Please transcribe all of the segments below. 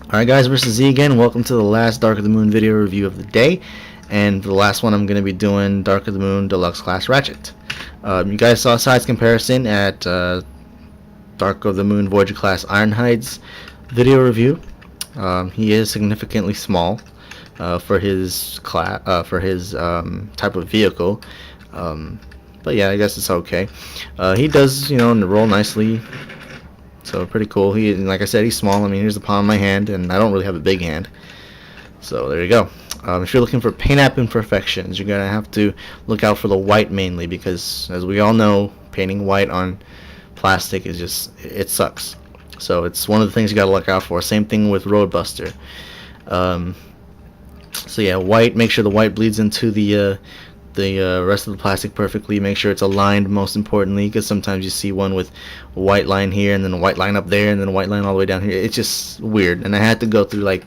Alright guys, versus Z again. Welcome to the last Dark of the Moon video review of the day. And the last one I'm going to be doing Dark of the Moon Deluxe Class Ratchet. You guys saw size comparison at Dark of the Moon Voyager Class Ironhide's video review. He is significantly small for his type of vehicle. But yeah, I guess it's okay. He does, roll nicely. So pretty cool. Like I said, he's small. I mean, here's the palm of my hand, and I don't really have a big hand. So there you go. If you're looking for paint app imperfections, you're gonna have to look out for the white mainly, because as we all know, painting white on plastic is it sucks. So it's one of the things you gotta look out for. Same thing with Roadbuster. So yeah, white. Make sure the white bleeds into the rest of the plastic perfectly. Make sure it's aligned, most importantly, because sometimes you see one with a white line here and then a white line up there and then a white line all the way down here. It's just weird, and I had to go through like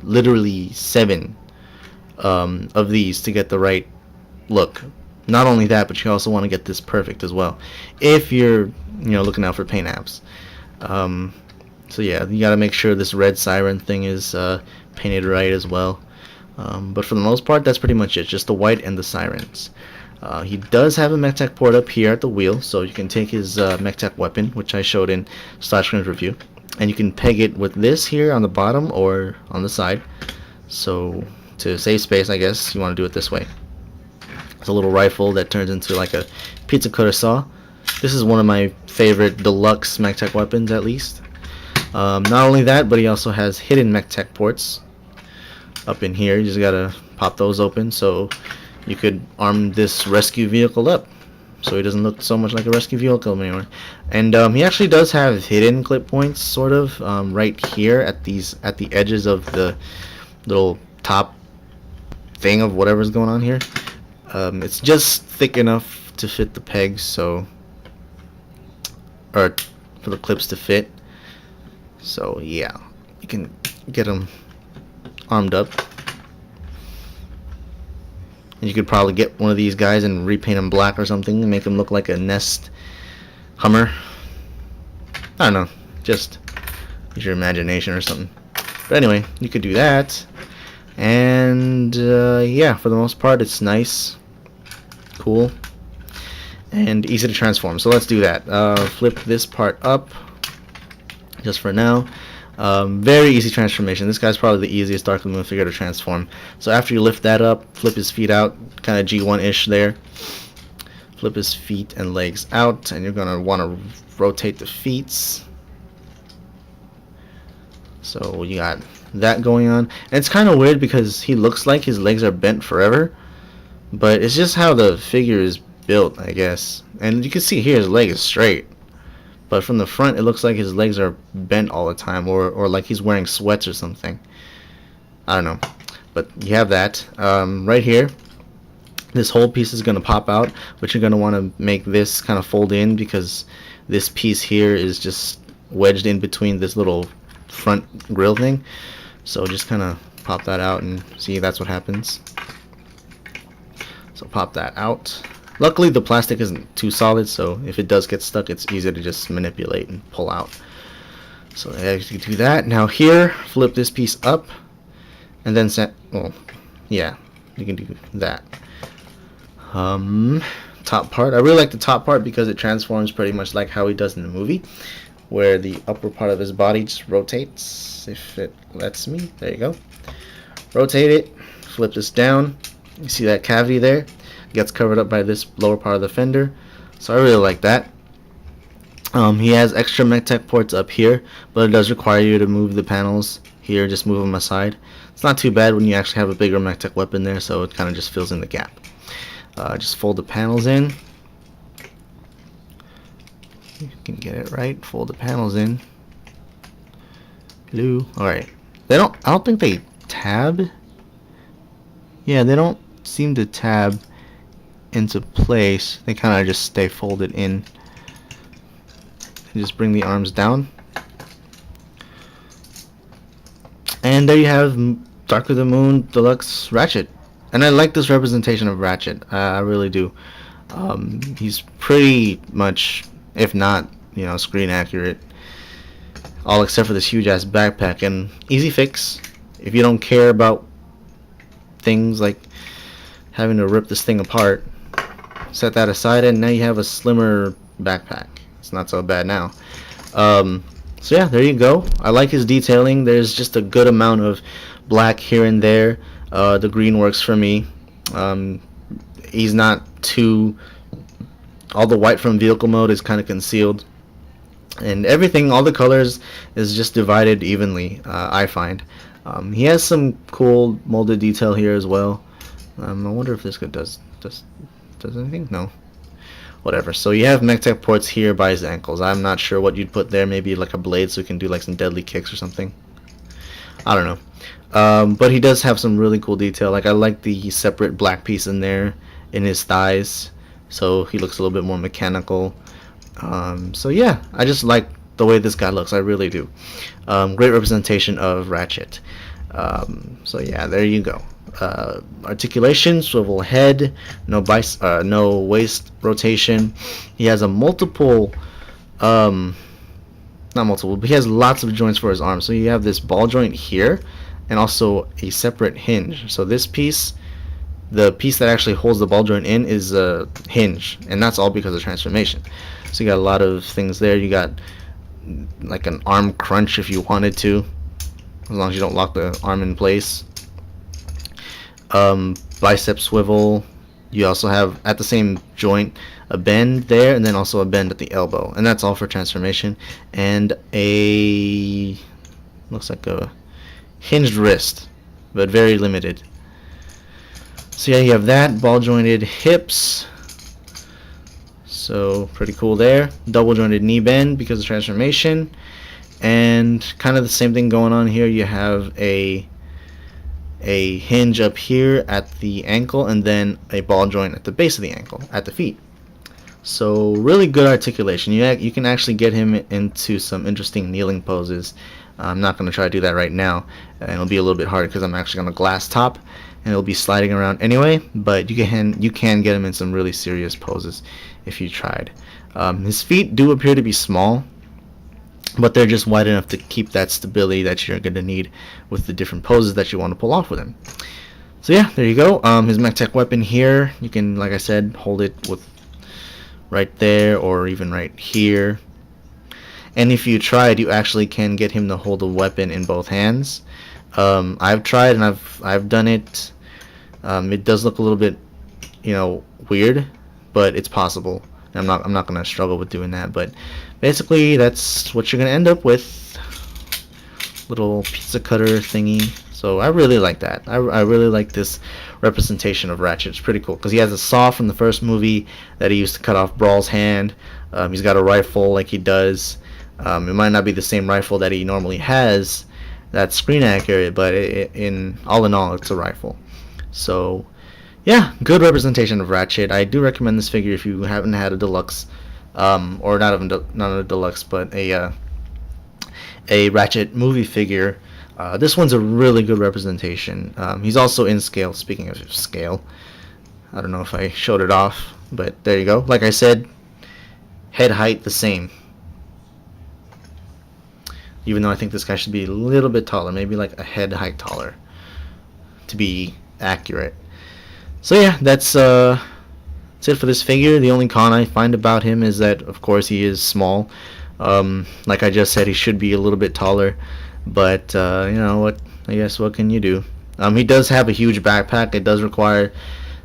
literally 7 of these to get the right look. Not only that, but you also want to get this perfect as well if you're looking out for paint apps. So yeah, you got to make sure this red siren thing is painted right as well. But for the most part, that's pretty much it, just the white and the sirens. He does have a MechTech port up here at the wheel, so you can take his MechTech weapon, which I showed in Screen's review, and you can peg it with this here on the bottom or on the side. So to save space, I guess you want to do it this way. It's a little rifle that turns into like a pizza cutter saw. This is one of my favorite deluxe MechTech weapons, at least. Not only that, but he also has hidden MechTech ports up in here. You just gotta pop those open so you could arm this rescue vehicle up so he doesn't look so much like a rescue vehicle anymore. And he actually does have hidden clip points, sort of, right here at the edges of the little top thing of whatever's going on here. It's just thick enough to fit the pegs, or for the clips to fit. So yeah, you can get them armed up. And you could probably get one of these guys and repaint him black or something and make him look like a Nest Hummer. I don't know, just use your imagination or something. But anyway, you could do that. And yeah, for the most part, it's nice, cool, and easy to transform. So let's do that. Flip this part up just for now. Very easy transformation. This guy's probably the easiest Dark of the Moon figure to transform. So after you lift that up, flip his feet out, kind of G1-ish there. Flip his feet and legs out, and you're gonna want to rotate the feet. So you got that going on. And it's kind of weird because he looks like his legs are bent forever, but it's just how the figure is built, I guess. And you can see here his leg is straight, but from the front it looks like his legs are bent all the time, or like he's wearing sweats or something. I don't know, but you have that. Right here, this whole piece is going to pop out, but you're going to want to make this kind of fold in because this piece here is just wedged in between this little front grill thing. So just kind of pop that out and see, that's what happens. So pop that out. Luckily the plastic isn't too solid, so if it does get stuck, it's easy to just manipulate and pull out. So you can do that. Now here, flip this piece up, and then well, yeah, you can do that. Top part. I really like the top part because it transforms pretty much like how he does in the movie, where the upper part of his body just rotates, if it lets me. There you go. Rotate it. Flip this down. You see that cavity there? Gets covered up by this lower part of the fender, so I really like that. He has extra MechTech ports up here, but it does require you to move the panels here. Just move them aside. It's not too bad when you actually have a bigger MechTech weapon there, so it kind of just fills in the gap. Just fold the panels in. You can get it right. Fold the panels in. Hello. All right. I don't think they tab. Yeah, they don't seem to tab into place. They kind of just stay folded in. And just bring the arms down, and there you have Dark of the Moon Deluxe Ratchet. And I like this representation of Ratchet. I really do. He's pretty much, if not, screen accurate. all except for this huge ass backpack. And easy fix if you don't care about things like having to rip this thing apart. Set that aside, and now you have a slimmer backpack. It's not so bad now. So yeah, there you go. I like his detailing. There's just a good amount of black here and there. The green works for me. He's not too... all the white from vehicle mode is kind of concealed. And everything, all the colors, is just divided evenly, I find. He has some cool molded detail here as well. I wonder if this does anything? No. Whatever. So you have MechTech ports here by his ankles. I'm not sure what you'd put there. Maybe like a blade so he can do like some deadly kicks or something. I don't know. But he does have some really cool detail. Like I like the separate black piece in there in his thighs. So he looks a little bit more mechanical. So yeah, I just like the way this guy looks. I really do. Great representation of Ratchet. So yeah, there you go. Articulation, swivel head, no waist rotation. He has a multiple, not multiple, but he has lots of joints for his arms. So you have this ball joint here, and also a separate hinge. So this piece, the piece that actually holds the ball joint in, is a hinge, and that's all because of transformation. So you got a lot of things there. You got like an arm crunch if you wanted to, as long as you don't lock the arm in place. Bicep swivel. You also have at the same joint a bend there, and then also a bend at the elbow, and that's all for transformation. And a looks like a hinged wrist, but very limited. So yeah, you have that. Ball jointed hips, so pretty cool there. Double jointed knee bend because of transformation, and kind of the same thing going on here. You have a hinge up here at the ankle, and then a ball joint at the base of the ankle at the feet. So really good articulation. You can actually get him into some interesting kneeling poses. I'm not going to try to do that right now, and it'll be a little bit harder because I'm actually on a glass top and it'll be sliding around anyway, but you can get him in some really serious poses if you tried. His feet do appear to be small, but they're just wide enough to keep that stability that you're going to need with the different poses that you want to pull off with him. So yeah, there you go. His MechTech weapon here, you can, like I said, hold it with right there or even right here. And if you tried, you actually can get him to hold the weapon in both hands. I've tried and I've done it. It does look a little bit, weird, but it's possible. I'm not going to struggle with doing that, but basically that's what you're going to end up with. Little pizza cutter thingy. So I really like that. I really like this representation of Ratchet. It's pretty cool because he has a saw from the first movie that he used to cut off Brawl's hand. He's got a rifle like he does. It might not be the same rifle that he normally has that's screen accurate, but in all, it's a rifle. So yeah, good representation of Ratchet. I do recommend this figure if you haven't had a deluxe, or not a deluxe, but a Ratchet movie figure. This one's a really good representation. He's also in scale. Speaking of scale, I don't know if I showed it off, but there you go. Like I said, head height the same. Even though I think this guy should be a little bit taller, maybe like a head height taller, to be accurate. So yeah, that's it for this figure. The only con I find about him is that, of course, he is small. Like I just said, he should be a little bit taller, but you know what? I guess what can you do? He does have a huge backpack. It does require,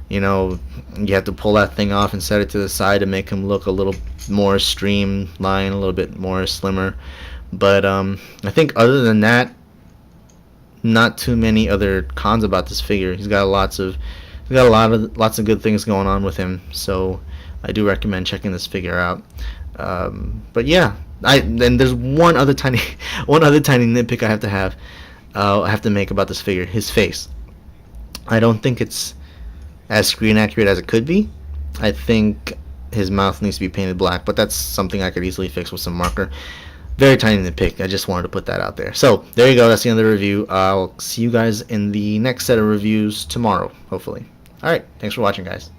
you have to pull that thing off and set it to the side to make him look a little more streamlined, a little bit more slimmer. But I think other than that, not too many other cons about this figure. He's got lots of good things going on with him. So I do recommend checking this figure out. But yeah, then there's one other tiny nitpick I have to make about this figure. His face. I don't think it's as screen accurate as it could be. I think his mouth needs to be painted black, but that's something I could easily fix with some marker. Very tiny nitpick. I just wanted to put that out there. So there you go. That's the end of the review. I'll see you guys in the next set of reviews tomorrow, hopefully. All right. Thanks for watching, guys.